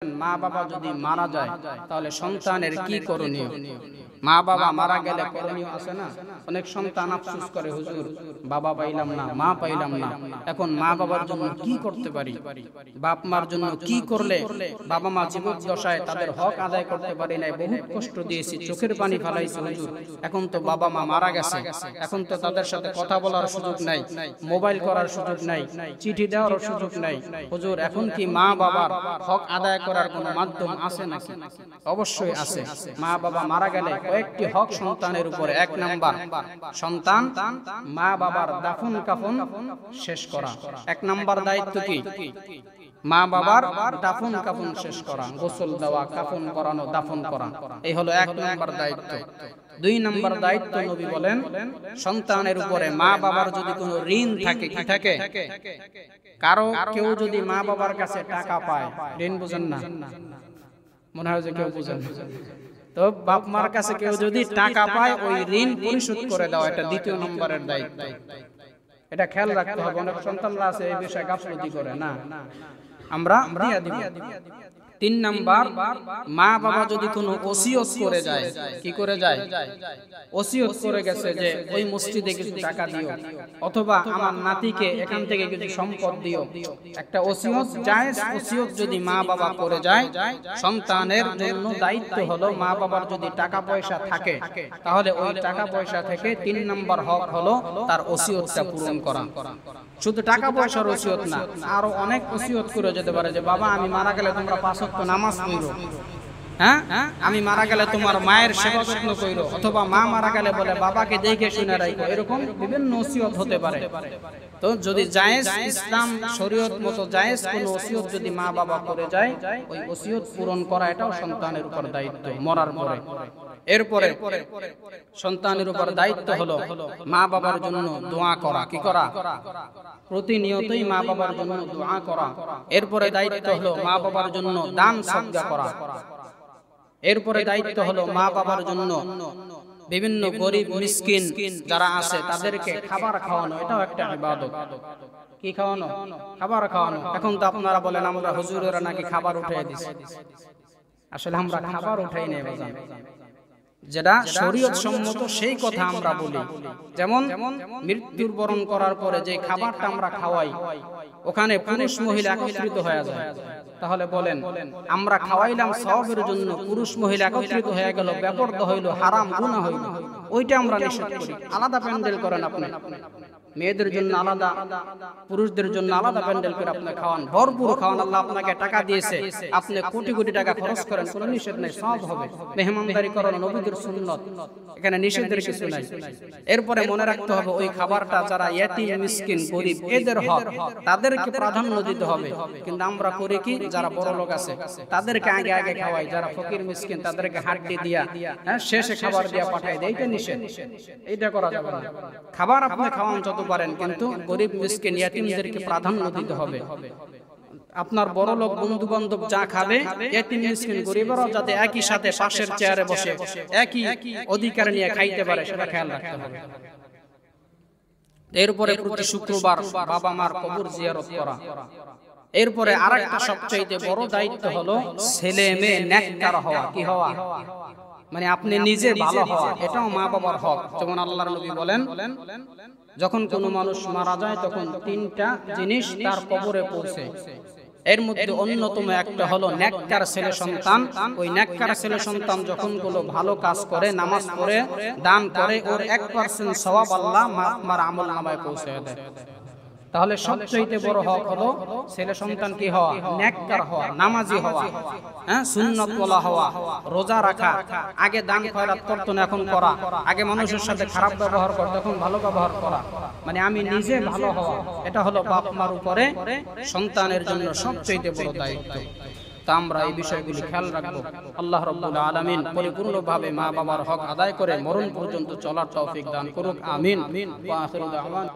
মা বাবা যদি মারা যায় তাহলে সন্তানের কি করণীয়? মা বাবা মারা গেলে করণীয় আছে না? অনেক সন্তান আফসোস করে, হুজুর বাবা পাইলাম না, মা পাইলাম না, এখন মা বাবার জন্য কি করতে পারি? বাপ মার জন্য কি করলে বাবা মা জীবদ্দশায় তাদের হক আদায় করতে পারি নাই, বহুত কষ্ট দিয়েছি, চোখের পানি ফেলাইছি হুজুর, এখন তো বাবা মা মারা গেছে, এখন তো তাদের সাথে কথা বলার সুযোগ নাই, মোবাইল করার সুযোগ নাই, চিঠি দেওয়ার সুযোগ নাই, হুজুর এখন কি মা বাবার হক আদায় করার কোনো মাধ্যম আছে নাকি? অবশ্যই আছে। মা বাবা মারা গেলে কয়েকটি হক সন্তানের উপরে। এক নাম্বার, সন্তান মা বাবার দাফন কাফন শেষ করা। এক নাম্বার দায়িত্ব কি? মা বাবার দাফন কাফন শেষ করা, গোসল দেওয়া, কাফন পরানো, দাফন করা, এই হলো এক নাম্বার দায়িত্ব। দুই নাম্বার দায়িত্ব নবী বলেন, সন্তানের উপরে মা বাবার যদি কোনো ঋণ থাকে, কি থাকে? কারো কেউ যদি মা বাবার কাছে টাকা পায়, ঋণ বুঝেন না? মনে হয় যে কেউ বুঝেন। তো বাপ মার কাছে কেউ যদি টাকা পায়, ওই ঋণ পরিশোধ করে দেওয়া, এটা দ্বিতীয় নম্বরের দায়িত্ব। এটা খেয়াল রাখতে হবে। অনেক সন্তানরা আছে এই বিষয়ে গাফলতি করে, না আমরা দিয়া দিব। তিন নাম্বার, মা বাবা যদি কোনো ওসিয়ত করে যায়, কি করে যায়? ওসিয়ত করে গেছে যে ওই মসজিদে কিছু টাকা দিও, অথবা আমার নাতিকে এখান থেকে কিছু সম্পদ দিও, একটা ওসিয়ত জায়েজ ওসিয়ত যদি মা বাবা করে যায়, সন্তানের জন্য দায়িত্ব হলো মা বাবার যদি টাকা পয়সা থাকে তাহলে ওই টাকা পয়সা থেকে 3 নম্বর হক হলো তার ওসিয়তটা পূরণ করা। শুধু টাকা পয়সার ওসিয়ত না, আরো অনেক ওসিয়ত করে যেতে পারে যে বাবা আমি মারা গেলে তোমরা 5 ওয়াক্ত নামাজ পড়ো, হ্যাঁ আমি মারা গেলে তোমার মায়ের সেবা যত্ন করো, অথবা মা মারা গেলে বলে বাবাকে দেখে শুনে রাখো, এরকম বিভিন্ন ওসিয়ত হতে পারে। তো যদি জায়েজ ইসলাম শরীয়ত মতো জায়েজ কোন ওসিয়ত যদি মা বাবা করে যায়, ওই ওসিয়ত পূরণ করা এটাও সন্তানের উপর দায়িত্ব মরার পরে। এরপরে সন্তানের উপর দায়িত্ব হলো মা বাবার জন্য দোয়া করা। কি করা? প্রতিনিয়তই মা বাবার জন্য দোয়া করা। এরপরে দায়িত্ব হলো মা বাবার জন্য দান সদকা করা। এরপরে দায়িত্ব হলো মা বাবার জন্য বিভিন্ন গরিব মিসকিন যারা আছে তাদেরকে খাবার খাওয়ানো, এটাও একটা ইবাদত। কি খাওয়ানো? খাবার খাওয়ানো। এখন তো আপনারা বলেন আমরা হুজুরেরা নাকি খাবার উঠাই দিছি। আসলে আমরা খাবার উঠাই নেই বাজান, যেটা শরীয়ত সম্মত সেই কথা আমরা বলি। যেমন মৃত্যুর বরণ করার পরে যে খাবারটা আমরা খাওয়াই, ওখানে পুরুষ মহিলা একত্রিত হয়ে যায়, তাহলে বলেন আমরা খাওয়াইলাম সওয়াবের জন্য, পুরুষ মহিলা একত্রিত হয়ে গেল, ব্যাপারটা হইল হারাম, গুনাহ হইল, ওইটা আমরা নিষেধ করি। আলাদা প্যান্ডেল করেন আপনি, মেয়েদের জন্য আলাদা, পুরুষদের জন্য আলাদা প্যান্ডেল করে আপনি খাওয়ান, ভরপুর খাওয়ান। আল্লাহ আপনাকে টাকা দিয়েছে, আপনি কোটি কোটি টাকা খরচ করেন, কোনো নিষেধ নাই, সওয়াব হবে। মেহমানদারি করানো নবীদের সুন্নাত, এখানে নিষেধের কিছু নাই। এরপরে মনে রাখতে হবে ওই খাবারটা যারা ইয়াতীম মিসকিন গরিব এদের হক, তাদেরকে প্রাধান্য দিতে হবে। কিন্তু আমরা করি কি, যারা বড় লোক আছে তাদেরকে আগে আগে খাওয়াই, যারা ফকির মিসকিন তাদেরকে হাড্ডি দিয়া শেষে খাবার দিয়া পাঠাই দেয়, এটা নিষেধ, এইটা করা যাবে না। খাবার আপনি খাওয়ান যত পারেন, কিন্তু গরিব মিসকিন ইয়াতীমদেরকে প্রাধান্য দিতে হবে। আপনার বড় লোক বন্ধু বান্ধব যা খাবে, ইয়াতীম মিসকিন গরিবরাও যাতে একই সাথে পাশের চেয়ারে বসে একই অধিকার নিয়ে খাইতে পারে, সেটা খেয়াল রাখতে হবে। এরপরে প্রতি শুক্রবার বাবা মার কবর জিয়ারত করা। এরপরে আরেকটা সবচেয়ে বড় দায়িত্ব হলো ছেলে মেয়ে নেককার হওয়া। কি হওয়া? মানে আপনি নিজে ভালো হওয়া, এটাও মা বাবার হক। যেমন আল্লাহর নবী বলেন, যখন কোনো মানুষ মারা যায় তখন 3টা জিনিস তার কবরে পড়ছে, এর মধ্যে অন্যতম একটা হলো নেককার ছেলে সন্তান। ওই নেককার ছেলে সন্তান যখন কোনো ভালো কাজ করে, নামাজ পড়ে, দান করে, ওর 1% সওয়াব আল্লাহ আপনার আমলনামায় পৌঁছে দেয়। তাহলে সবচেয়ে বড় হক হলো ছেলে সন্তান কি হওয়া? নেককার হওয়া, নামাজি হওয়া, সুন্নাত ওয়ালা হওয়া, রোজা রাখা। আগে দান খয়রাত করতো না, এখন করা। আগে মানুষের সাথে খারাপ ব্যবহার করতো, এখন ভালো ব্যবহার করা। মানে আমি নিজে ভালো হওয়া, এটা হলো বাপ মার উপরে সন্তানের জন্য সবচেয়ে বড় দায়িত্ব। তা আমরা এই বিষয়গুলি খেয়াল রাখবো। আল্লাহ রাব্বুল আলামিন পরিপূর্ণভাবে মা বাবার হক আদায় করে মরণ পর্যন্ত চলার তৌফিক দান করুক। আমিন। ওয়া আখিরু দাওয়ানা।